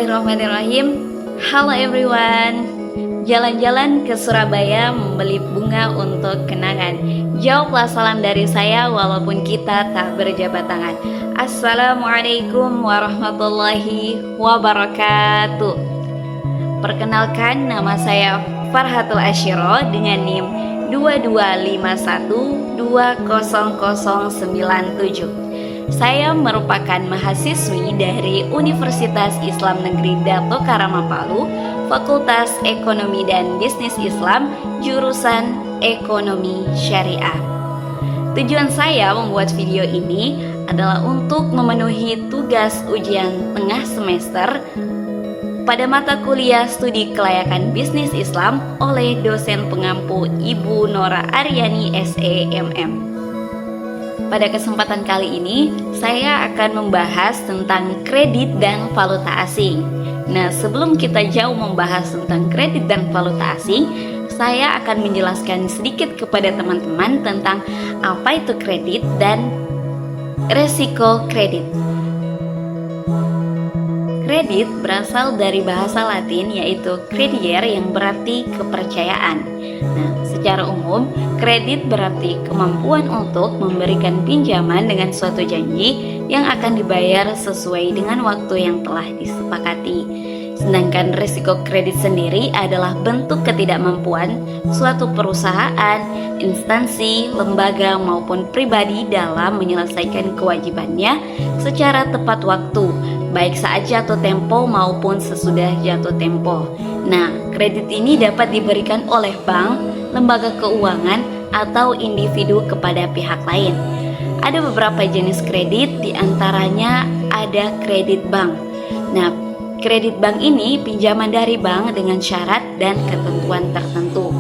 Bismillahirrahmanirrahim. Halo everyone. Jalan-jalan ke Surabaya membeli bunga untuk kenangan. Jawablah salam dari saya walaupun kita tak berjabat tangan. Assalamualaikum warahmatullahi wabarakatuh. Perkenalkan, nama saya Farhatul Asyiro dengan NIM 2251200097. Saya merupakan mahasiswi dari Universitas Islam Negeri Dato Karama Palu, Fakultas Ekonomi dan Bisnis Islam, jurusan Ekonomi Syariah. Tujuan saya membuat video ini adalah untuk memenuhi tugas ujian tengah semester pada mata kuliah studi kelayakan bisnis Islam oleh dosen pengampu Ibu Nora Aryani SEMM. Pada kesempatan kali ini, saya akan membahas tentang kredit dan valuta asing. Nah, sebelum kita jauh membahas tentang kredit dan valuta asing, saya akan menjelaskan sedikit kepada teman-teman tentang apa itu kredit dan resiko kredit. Kredit berasal dari bahasa Latin yaitu crediere yang berarti kepercayaan. Nah, secara umum, kredit berarti kemampuan untuk memberikan pinjaman dengan suatu janji yang akan dibayar sesuai dengan waktu yang telah disepakati. Sedangkan risiko kredit sendiri adalah bentuk ketidakmampuan suatu perusahaan, instansi, lembaga maupun pribadi dalam menyelesaikan kewajibannya secara tepat waktu, baik saat jatuh tempo maupun sesudah jatuh tempo. Nah, kredit ini dapat diberikan oleh bank, lembaga keuangan, atau individu kepada pihak lain. Ada beberapa jenis kredit, diantaranya ada kredit bank. Nah, kredit bank ini pinjaman dari bank dengan syarat dan ketentuan tertentu.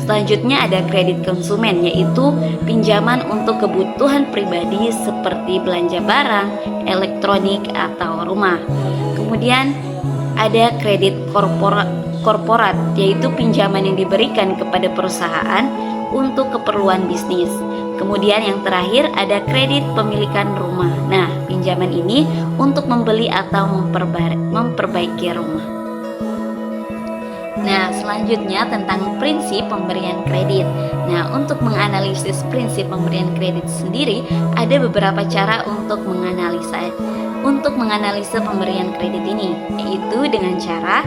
Selanjutnya ada kredit konsumen, yaitu pinjaman untuk kebutuhan pribadi seperti belanja barang, elektronik, atau rumah. Kemudian ada kredit korporat, yaitu pinjaman yang diberikan kepada perusahaan untuk keperluan bisnis. Kemudian yang terakhir ada kredit pemilikan rumah. Nah, pinjaman ini untuk membeli atau memperbaiki rumah. Nah, selanjutnya tentang prinsip pemberian kredit. Nah, untuk menganalisis prinsip pemberian kredit sendiri, ada beberapa cara untuk menganalisa pemberian kredit ini, yaitu dengan cara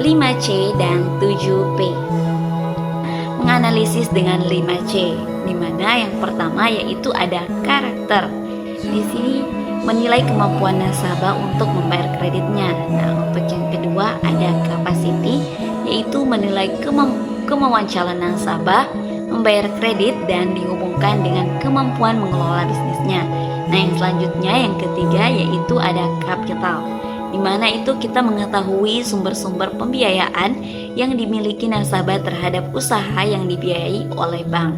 5C dan 7P. Menganalisis dengan 5C, di mana yang pertama yaitu ada karakter. Di sini menilai kemampuan nasabah untuk membayar kreditnya. Nah, untuk yang kedua ada capacity, yaitu menilai kemauan calon nasabah membayar kredit dan dihubungkan dengan kemampuan mengelola bisnisnya. Nah, yang selanjutnya yang ketiga yaitu ada capital, di mana itu kita mengetahui sumber-sumber pembiayaan yang dimiliki nasabah terhadap usaha yang dibiayai oleh bank.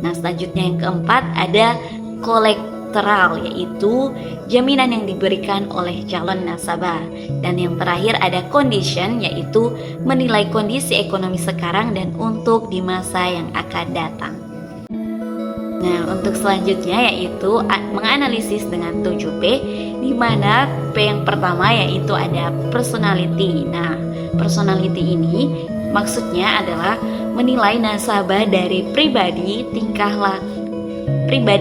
Nah, selanjutnya yang keempat ada collateral, yaitu jaminan yang diberikan oleh calon nasabah. Dan yang terakhir ada condition, yaitu menilai kondisi ekonomi sekarang dan untuk di masa yang akan datang. Nah, untuk selanjutnya yaitu menganalisis dengan 7P, di mana P yang pertama yaitu ada personality. Nah, personality ini maksudnya adalah menilai nasabah dari pribadi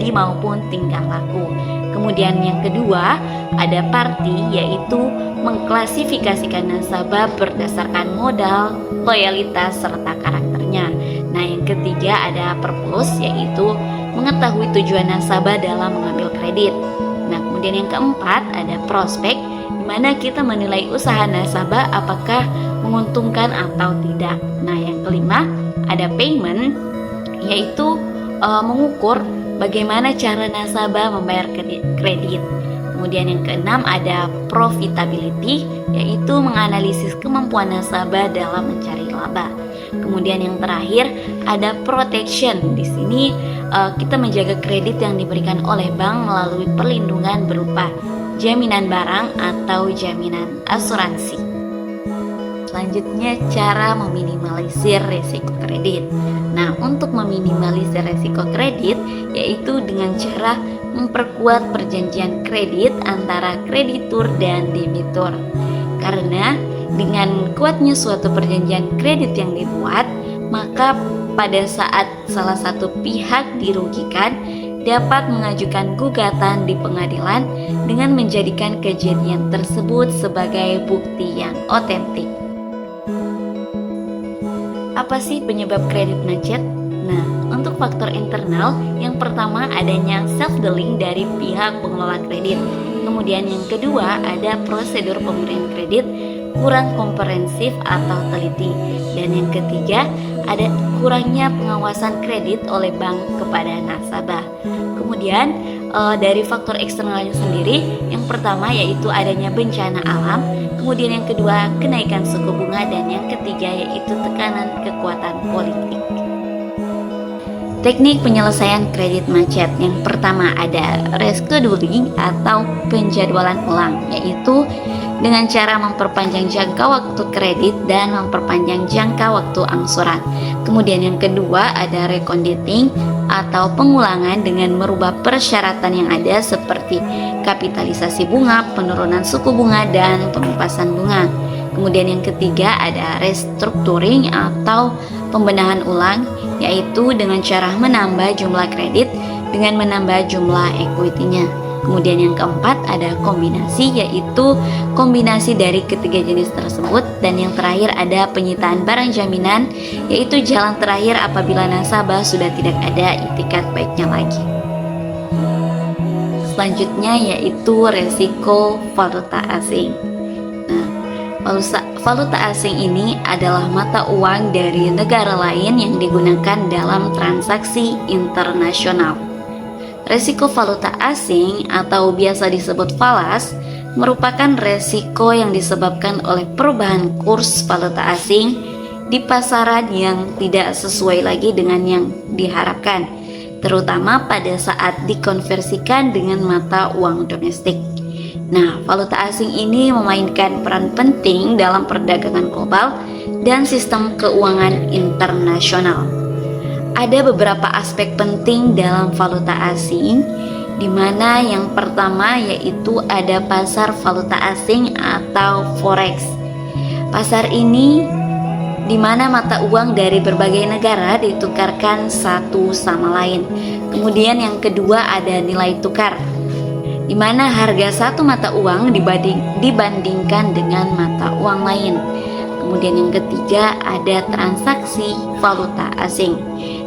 maupun tingkah laku. Kemudian yang kedua ada party, yaitu mengklasifikasikan nasabah berdasarkan modal, loyalitas, serta karakternya. Nah, yang ketiga ada purpose, yaitu mengetahui tujuan nasabah dalam mengambil kredit. Nah, kemudian yang keempat ada prospek, di mana kita menilai usaha nasabah apakah menguntungkan atau tidak. Nah, yang kelima ada payment, yaitu mengukur bagaimana cara nasabah membayar kredit. Kemudian yang keenam ada profitability, yaitu menganalisis kemampuan nasabah dalam mencari laba. Kemudian yang terakhir ada protection. Di sini kita menjaga kredit yang diberikan oleh bank melalui perlindungan berupa jaminan barang atau jaminan asuransi. Selanjutnya cara meminimalisir risiko kredit. Nah, untuk meminimalisir risiko kredit yaitu dengan cara memperkuat perjanjian kredit antara kreditur dan debitur. Karena dengan kuatnya suatu perjanjian kredit yang dibuat, maka pada saat salah satu pihak dirugikan, dapat mengajukan gugatan di pengadilan dengan menjadikan kejadian tersebut sebagai bukti yang otentik. Apa sih penyebab kredit macet? Nah, untuk faktor internal, yang pertama adanya self-dealing dari pihak pengelola kredit. Kemudian yang kedua ada prosedur pemberian kredit kurang komprehensif atau teliti. Dan yang ketiga ada kurangnya pengawasan kredit oleh bank kepada nasabah. Kemudian dari faktor eksternalnya sendiri, yang pertama yaitu adanya bencana alam, kemudian yang kedua kenaikan suku bunga, dan yang ketiga yaitu tekanan kekuatan politik. Teknik penyelesaian kredit macet yang pertama ada rescheduling atau penjadwalan ulang, yaitu dengan cara memperpanjang jangka waktu kredit dan memperpanjang jangka waktu angsuran. Kemudian yang kedua ada reconditing atau pengulangan dengan merubah persyaratan yang ada seperti kapitalisasi bunga, penurunan suku bunga, dan pembebasan bunga. Kemudian yang ketiga ada restructuring atau pembenahan ulang, yaitu dengan cara menambah jumlah kredit dengan menambah jumlah equity-nya. Kemudian yang keempat ada kombinasi, yaitu kombinasi dari ketiga jenis tersebut. Dan yang terakhir ada penyitaan barang jaminan, yaitu jalan terakhir apabila nasabah sudah tidak ada itikat baiknya lagi. Selanjutnya yaitu resiko valuta asing. Valuta asing ini adalah mata uang dari negara lain yang digunakan dalam transaksi internasional. Resiko valuta asing atau biasa disebut falas merupakan resiko yang disebabkan oleh perubahan kurs valuta asing di pasaran yang tidak sesuai lagi dengan yang diharapkan, terutama pada saat dikonversikan dengan mata uang domestik. Nah, valuta asing ini memainkan peran penting dalam perdagangan global dan sistem keuangan internasional. Ada beberapa aspek penting dalam valuta asing, di mana yang pertama yaitu ada pasar valuta asing atau forex. Pasar ini di mana mata uang dari berbagai negara ditukarkan satu sama lain. Kemudian yang kedua ada nilai tukar, di mana harga satu mata uang dibandingkan dengan mata uang lain. Kemudian yang ketiga ada transaksi valuta asing.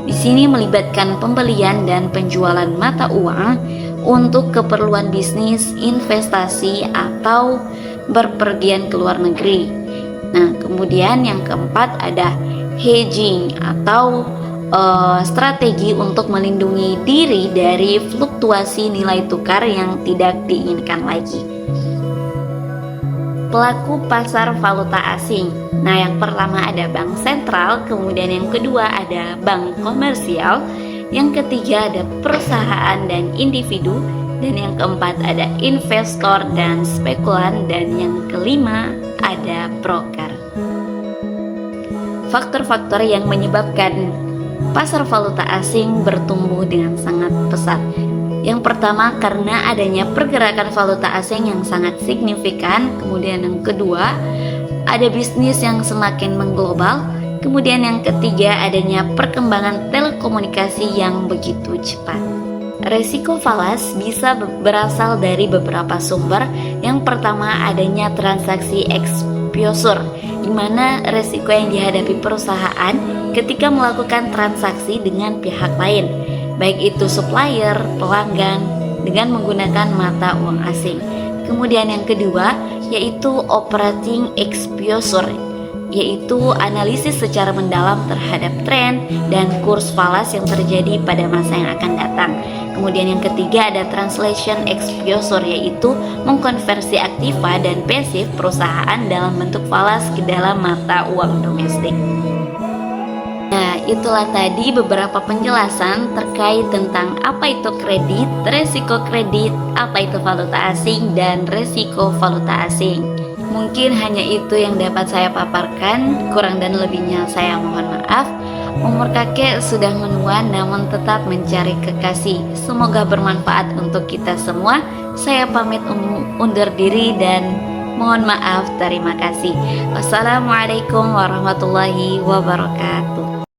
Di sini melibatkan pembelian dan penjualan mata uang untuk keperluan bisnis, investasi, atau berpergian ke luar negeri. Nah, kemudian yang keempat ada hedging atau strategi untuk melindungi diri dari fluktuasi nilai tukar yang tidak diinginkan lagi. Pelaku pasar valuta asing. Nah, yang pertama ada bank sentral, kemudian yang kedua ada bank komersial, yang ketiga ada perusahaan dan individu, dan yang keempat ada investor dan spekulan, dan yang kelima ada broker. Faktor-faktor yang menyebabkan pasar valuta asing bertumbuh dengan sangat pesat. Yang pertama karena adanya pergerakan valuta asing yang sangat signifikan. Kemudian yang kedua ada bisnis yang semakin mengglobal. Kemudian yang ketiga adanya perkembangan telekomunikasi yang begitu cepat. Resiko falas bisa berasal dari beberapa sumber. Yang pertama adanya transaksi exposure, di mana resiko yang dihadapi perusahaan ketika melakukan transaksi dengan pihak lain, baik itu supplier, pelanggan, dengan menggunakan mata uang asing. Kemudian yang kedua yaitu operating exposure, yaitu analisis secara mendalam terhadap tren dan kurs falas yang terjadi pada masa yang akan datang. Kemudian yang ketiga ada translation exposure, yaitu mengkonversi aktiva dan pasif perusahaan dalam bentuk falas ke dalam mata uang domestik. Nah, itulah tadi beberapa penjelasan terkait tentang apa itu kredit, resiko kredit, apa itu valuta asing, dan resiko valuta asing. Mungkin hanya itu yang dapat saya paparkan, kurang dan lebihnya saya mohon maaf. Umur kakek sudah menua namun tetap mencari kekasih. Semoga bermanfaat untuk kita semua. Saya pamit undur diri dan Mohon maaf, terima kasih. Wassalamualaikum warahmatullahi wabarakatuh.